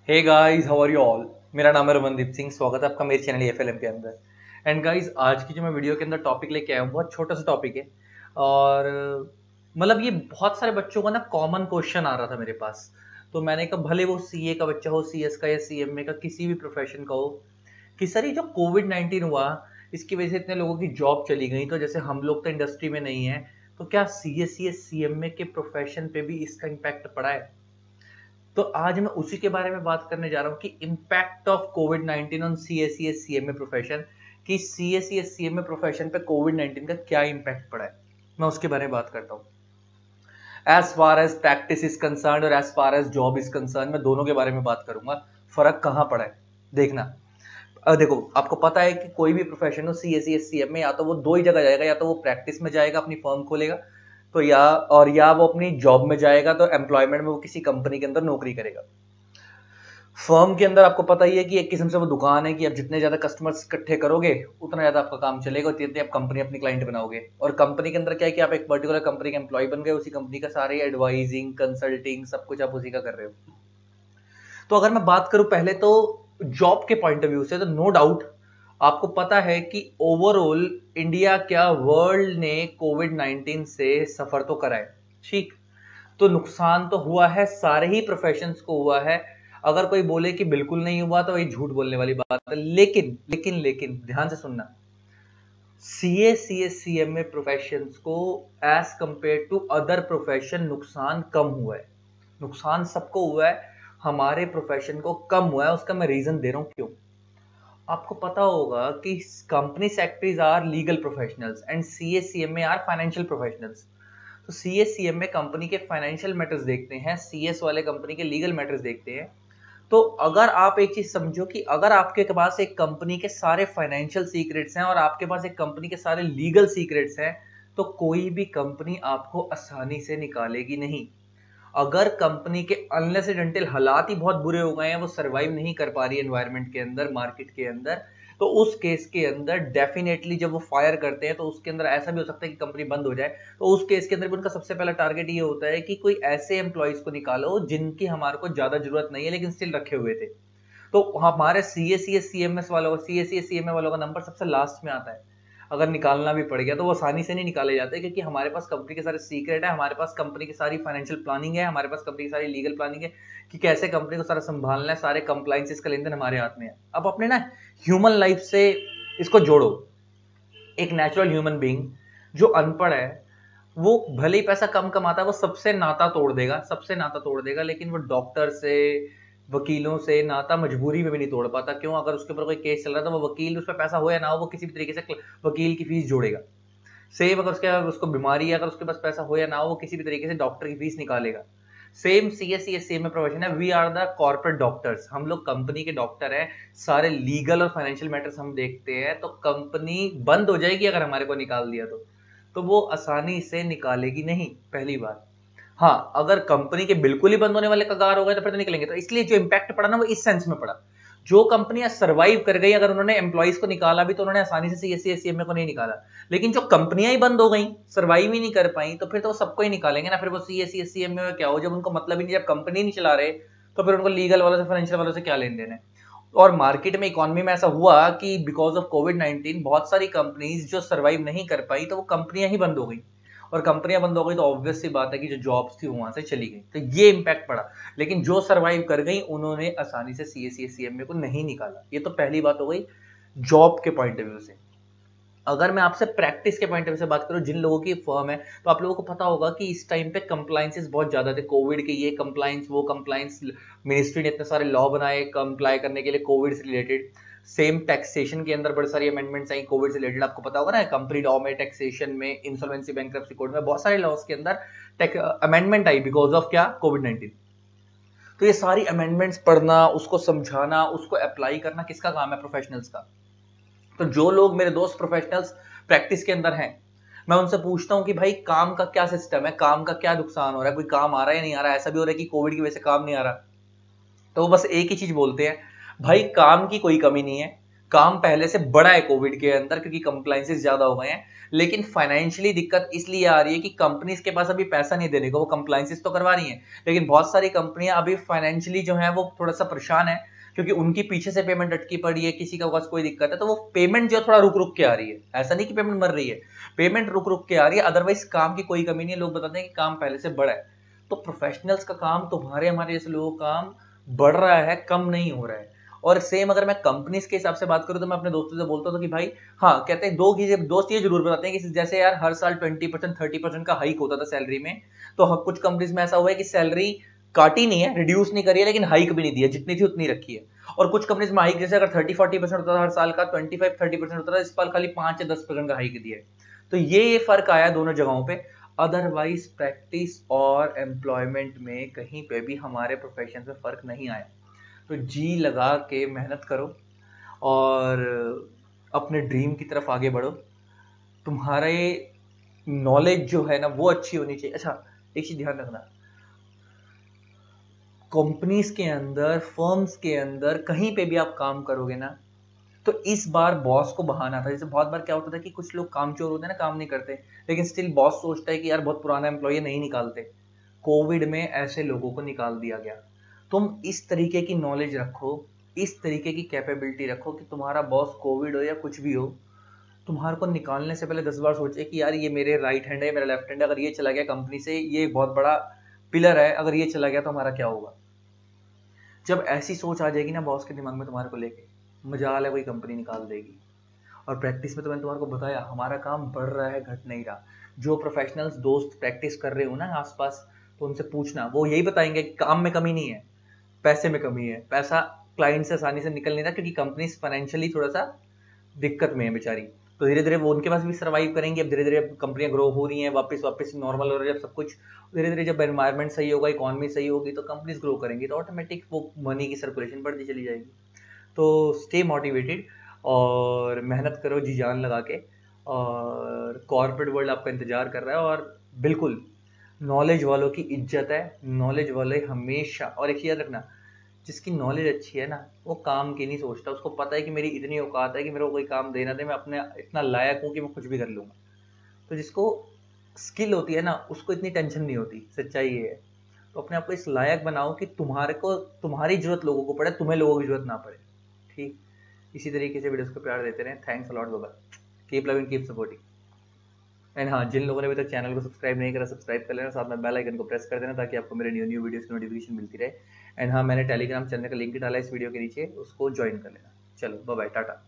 Hey guys, how are you all. मेरा नाम है रमनदीप सिंह। स्वागत है आपका मेरे चैनल एफएलएम के अंदर। एंड गाइस, आज की जो मैं वीडियो के अंदर टॉपिक लेके आया हूँ बहुत छोटा सा टॉपिक है। और मतलब ये बहुत सारे बच्चों का ना कॉमन क्वेश्चन आ रहा था मेरे पास। तो मैंने कहा भले वो सीए का बच्चा हो, सीएस का या सीएमए का, किसी भी प्रोफेशन का हो, कि सर ये जो कोविड 19 हुआ इसकी वजह से इतने लोगों की जॉब चली गई, तो जैसे हम लोग तो इंडस्ट्री में नहीं है, तो क्या सीएस या सीएमए के प्रोफेशन पे भी इसका इम्पैक्ट पड़ा है। तो आज मैं उसी के बारे में बात करने जा रहा हूँ कि impact of COVID 19 on CSES CMA profession, कि सीएसईएस सीएमए प्रोफेशन पे कोविड 19 का क्या इम्पैक्ट पड़ा है, मैं उसके बारे में बात करता हूँ। As far as practice is concern और as far as job is concern, मैं दोनों के बारे में बात करूंगा। फर्क कहाँ पड़ा है देखना। देखो, आपको पता है कि कोई भी प्रोफेशन हो, सीएसईएस सीएमए, या तो वो दो ही जगह जाएगा, या तो वो प्रैक्टिस में जाएगा, अपनी फर्म खोलेगा, तो या वो अपनी जॉब में जाएगा, तो एम्प्लॉयमेंट में वो किसी कंपनी के अंदर नौकरी करेगा। फर्म के अंदर आपको पता ही है कि एक किस्म से वो दुकान है कि आप जितने ज्यादा कस्टमर्स इकट्ठे करोगे उतना ज्यादा आपका काम चलेगा, उतनी आप कंपनी अपनी क्लाइंट बनाओगे। और कंपनी के अंदर क्या है कि आप एक पर्टिकुलर कंपनी के एम्प्लॉय बन गए, उसी कंपनी का सारे एडवाइजिंग, कंसल्टिंग, सब कुछ आप उसी का कर रहे हो। तो अगर मैं बात करूं पहले तो जॉब के पॉइंट ऑफ व्यू से, तो नो डाउट आपको पता है कि ओवरऑल इंडिया क्या वर्ल्ड ने कोविड 19 से सफर तो करा है, ठीक। तो नुकसान तो हुआ है, सारे ही प्रोफेशंस को हुआ है। अगर कोई बोले कि बिल्कुल नहीं हुआ तो वही झूठ बोलने वाली बात है। लेकिन लेकिन लेकिन ध्यान से सुनना, सीए सीएस सीएमए प्रोफेशंस को as compare to other profession नुकसान कम हुआ है। नुकसान सबको हुआ है, हमारे प्रोफेशन को कम हुआ है। उसका मैं रीजन दे रहा हूं क्यों। आपको पता होगा कि company secretaries are legal professionals and CA CMA are financial professionals. तो सीएस सीएमए कंपनी के फाइनेंशियल मैटर्स देखते हैं, सीएस वाले कंपनी के लीगल मैटर्स देखते हैं। तो अगर आप एक चीज समझो कि अगर आपके पास एक कंपनी के सारे फाइनेंशियल सीक्रेट्स हैं और आपके पास एक कंपनी के सारे लीगल सीक्रेट्स हैं, तो कोई भी कंपनी आपको आसानी से निकालेगी नहीं। अगर कंपनी के अनलेस एंड अनटिल हालात ही बहुत बुरे हो गए हैं, वो सरवाइव नहीं कर पा रही एनवायरनमेंट के अंदर, मार्केट के अंदर, तो उस केस के अंदर डेफिनेटली जब वो फायर करते हैं तो उसके अंदर ऐसा भी हो सकता है कि कंपनी बंद हो जाए। तो उस केस के अंदर भी उनका सबसे पहला टारगेट ये होता है कि कोई ऐसे एम्प्लॉयज को निकालो जिनकी हमारे को ज्यादा जरूरत नहीं है लेकिन स्टिल रखे हुए थे। तो हमारे सीएसईएस सीएमएस वालों का, सीएसईएस सीएमए वालों का नंबर सबसे लास्ट में आता है। अगर निकालना भी पड़ गया तो वो आसानी से नहीं निकाले जाते, क्योंकि हमारे पास कंपनी के सारे सीक्रेट है, हमारे पास कंपनी की सारी फाइनेंशियल प्लानिंग है, हमारे पास कंपनी की सारी लीगल प्लानिंग है कि कैसे कंपनी को सारा संभालना है, सारे कंप्लाइंसेस का लेन देन हमारे हाथ में है। अब अपने ना ह्यूमन लाइफ से इसको जोड़ो। एक नेचुरल ह्यूमन बीइंग जो अनपढ़ है, वो भले ही पैसा कम कमाता है, वो सबसे नाता तोड़ देगा, सबसे नाता तोड़ देगा, लेकिन वो डॉक्टर से, वकीलों से नाता मजबूरी में भी नहीं तोड़ पाता। क्यों? अगर उसके ऊपर कोई केस चल रहा है तो वो वकील, उस पर पैसा हो या ना हो, वो किसी भी तरीके से वकील की फीस जोड़ेगा। सेम अगर उसको बीमारी है, अगर उसके पास पैसा हो या ना हो, वो किसी भी तरीके से डॉक्टर की फीस निकालेगा। सेम सीएससीएस सेम प्रोफेशन है। We are the corporate doctors, हम लोग कंपनी के डॉक्टर हैं। सारे लीगल और फाइनेंशियल मैटर्स हम देखते हैं। तो कंपनी बंद हो जाएगी अगर हमारे को निकाल दिया तो वो आसानी से निकालेगी नहीं, पहली बात। हाँ, अगर कंपनी के बिल्कुल ही बंद होने वाले कगार हो गए तो फिर तो निकलेंगे। तो इसलिए जो इंपैक्ट पड़ा ना, वो इस सेंस में पड़ा। जो कंपनियां सरवाइव कर गई, अगर उन्होंने एम्प्लॉइज को निकाला भी तो उन्होंने आसानी से सीएससी सीएमए को नहीं निकाला। लेकिन जो कंपनियां ही बंद हो गई, सरवाइव ही नहीं कर पाई, तो फिर तो वो सबको ही निकालेंगे ना। फिर वो सीएससी सीएमए में क्या हो, जब उनको मतलब ही नहीं, जब कंपनी नहीं चला रहे, तो फिर उनको लीगल वालों से, फाइनेंशियल वालों से क्या लेन देन है। और मार्केट में, इकोनॉमी में ऐसा हुआ कि बिकॉज ऑफ कोविड 19 बहुत सारी कंपनीज जो सरवाइव नहीं कर पाई, तो वो कंपनियां ही बंद हो गई। और कंपनियां बंद हो गई तो ऑब्वियस सी बात है कि जो जॉब्स थी वहां से चली गई, तो ये इंपैक्ट पड़ा। लेकिन जो सरवाइव कर गई उन्होंने आसानी से सीएससी सीएमए को नहीं निकाला। ये तो पहली बात हो गई जॉब के पॉइंट ऑफ व्यू से। अगर मैं आपसे प्रैक्टिस के पॉइंट ऑफ व्यू से बात करूं, जिन लोगों की फर्म है, तो आप लोगों को पता होगा कि इस टाइम पे कंप्लायंसेस बहुत ज्यादा थे। कोविड के ये कंप्लायंस, वो कंप्लायंस, मिनिस्ट्री ने इतने सारे लॉ बनाए कंप्लाई करने के लिए कोविड से रिलेटेड। सेम टैक्सेशन के अंदर बड़ी सारी अमेंडमेंट्स आई कोविड से रिलेटेड। आपको पता होगा ना, कंपनी लॉ में, टैक्सेशन में, इंसॉल्वेंसी बैंक्रप्सी कोड में, बहुत सारे लॉज के अंदर अमेंडमेंट आई बिकॉज ऑफ क्या, कोविड 19। तो ये सारी अमेंडमेंट्स पढ़ना, उसको समझाना, उसको अप्लाई करना किसका काम है? प्रोफेशनल्स का। तो जो लोग मेरे दोस्त प्रोफेशनल्स प्रैक्टिस के अंदर हैं, मैं उनसे पूछता हूं कि भाई काम का क्या सिस्टम है, काम का क्या नुकसान हो रहा है, कोई काम आ रहा है या नहीं आ रहा है। ऐसा भी हो रहा है कि कोविड की वजह से काम नहीं आ रहा, तो वो बस एक ही चीज बोलते हैं, भाई काम की कोई कमी नहीं है, काम पहले से बड़ा है कोविड के अंदर, क्योंकि कंप्लाइंसेस ज्यादा हो गए हैं, लेकिन फाइनेंशियली दिक्कत इसलिए आ रही है कि कंपनीज के पास अभी पैसा नहीं देने को, वो कंप्लाइंसेस तो करवा रही हैं, लेकिन बहुत सारी कंपनियां अभी फाइनेंशियली जो है वो थोड़ा सा परेशान है, क्योंकि उनकी पीछे से पेमेंट अटकी पड़ी है, किसी का पास कोई दिक्कत है तो वो पेमेंट जो थोड़ा रुक रुक के आ रही है। ऐसा नहीं कि पेमेंट मर रही है, पेमेंट रुक रुक के आ रही है, अदरवाइज काम की कोई कमी नहीं है। लोग बताते हैं कि काम पहले से बड़ा है, तो प्रोफेशनल्स का काम, तुम्हारे हमारे जैसे लोगों का काम बढ़ रहा है, कम नहीं हो रहा है। और सेम अगर मैं कंपनीज के हिसाब से बात करूं तो मैं अपने दोस्तों से बोलता हूं कि भाई हाँ, कहते हैं दोस्त ये जरूर बताते हैं कि जैसे यार हर साल 20% 30% का हाइक होता था सैलरी में, तो कुछ कंपनीज में ऐसा हुआ है कि सैलरी काटी नहीं है, रिड्यूस नहीं करी है, लेकिन हाइक भी नहीं दी है, जितनी थी उतनी रखी है। और कुछ कंपनीज में हाइक जैसे अगर 30-40% होता था हर साल का, 25-30% होता था, इस साल खाली 5 या 10% का हाइक दिया है। तो ये फर्क आया दोनों जगहों पे। अदरवाइज प्रैक्टिस और एम्प्लॉयमेंट में कहीं पे भी हमारे प्रोफेशन में फर्क नहीं आया। तो जी लगा के मेहनत करो और अपने ड्रीम की तरफ आगे बढ़ो। तुम्हारे नॉलेज जो है ना वो अच्छी होनी चाहिए। अच्छा, एक चीज ध्यान रखना, कंपनीज के अंदर, फर्म्स के अंदर कहीं पे भी आप काम करोगे ना, तो इस बार बॉस को बहाना था। जैसे बहुत बार क्या होता था कि कुछ लोग कामचोर होते हैं ना, काम नहीं करते, लेकिन स्टिल बॉस सोचता है कि यार बहुत पुराना एम्प्लॉय नहीं निकालते। कोविड में ऐसे लोगों को निकाल दिया गया। तुम इस तरीके की नॉलेज रखो, इस तरीके की कैपेबिलिटी रखो कि तुम्हारा बॉस कोविड हो या कुछ भी हो, तुम्हारे को निकालने से पहले 10 बार सोचे कि यार ये मेरे राइट हैंड है, मेरा लेफ्ट हैंड है, अगर ये चला गया कंपनी से, ये बहुत बड़ा पिलर है, अगर ये चला गया तो हमारा क्या होगा। जब ऐसी सोच आ जाएगी ना बॉस के दिमाग में तुम्हारे को लेके, मजाल है कोई कंपनी निकाल देगी। और प्रैक्टिस में तो मैंने तुम्हारे को बताया, हमारा काम बढ़ रहा है, घट नहीं रहा। जो प्रोफेशनल्स दोस्त प्रैक्टिस कर रहे हो ना आसपास, तो उनसे पूछना, वो यही बताएंगे कि काम में कमी नहीं है, पैसे में कमी है। पैसा क्लाइंट से आसानी से निकल नहीं रहा, क्योंकि कंपनी फाइनेंशियली थोड़ा सा दिक्कत में है बेचारी। तो धीरे धीरे वो उनके पास भी सर्वाइव करेंगे। अब धीरे धीरे कंपनियां ग्रो हो रही हैं, वापस वापस नॉर्मल हो रहा है जब सब कुछ, धीरे धीरे जब एनवायरनमेंट सही होगा, इकोनॉमी सही होगी, तो कंपनीज ग्रो करेंगी, तो ऑटोमेटिक वो मनी की सर्कुलेशन बढ़ती चली जाएगी। तो स्टे मोटिवेटेड और मेहनत करो जी जान लगा के, और कॉर्पोरेट वर्ल्ड आपका इंतजार कर रहा है। और बिल्कुल नॉलेज वालों की इज्जत है, नॉलेज वाले हमेशा। और एक चीज याद रखना, जिसकी नॉलेज अच्छी है ना, वो काम की नहीं सोचता, उसको पता है कि मेरी इतनी औकात है कि मेरे को कोई काम देना दे, मैं अपने इतना लायक हूँ कि मैं कुछ भी कर लूंगा। तो जिसको स्किल होती है ना, उसको इतनी टेंशन नहीं होती, सच्चाई ये है। तो अपने आप को इस लायक बनाओ कि तुम्हारे को, तुम्हारी जरूरत लोगों को पड़े, तुम्हें लोगों की जरूरत ना पड़े। ठीक, इसी तरीके से वीडियोस को प्यार देते रहें। Thanks a lot Baba, keep loving, keep supporting. And हाँ, जिन लोगों ने अभी तक चैनल को सब्सक्राइब नहीं करा, सब्सक्राइब कर लेना, साथ में बेल आइकन को प्रेस कर देना, ताकि आपको मेरे न्यू न्यू वीडियोस की नोटिफिकेशन मिलती रहे। एंड हाँ, मैंने टेलीग्राम चैनल का लिंक डाला है इस वीडियो के नीचे, उसको ज्वाइन कर लेना। चलो बाय बाय, टाटा।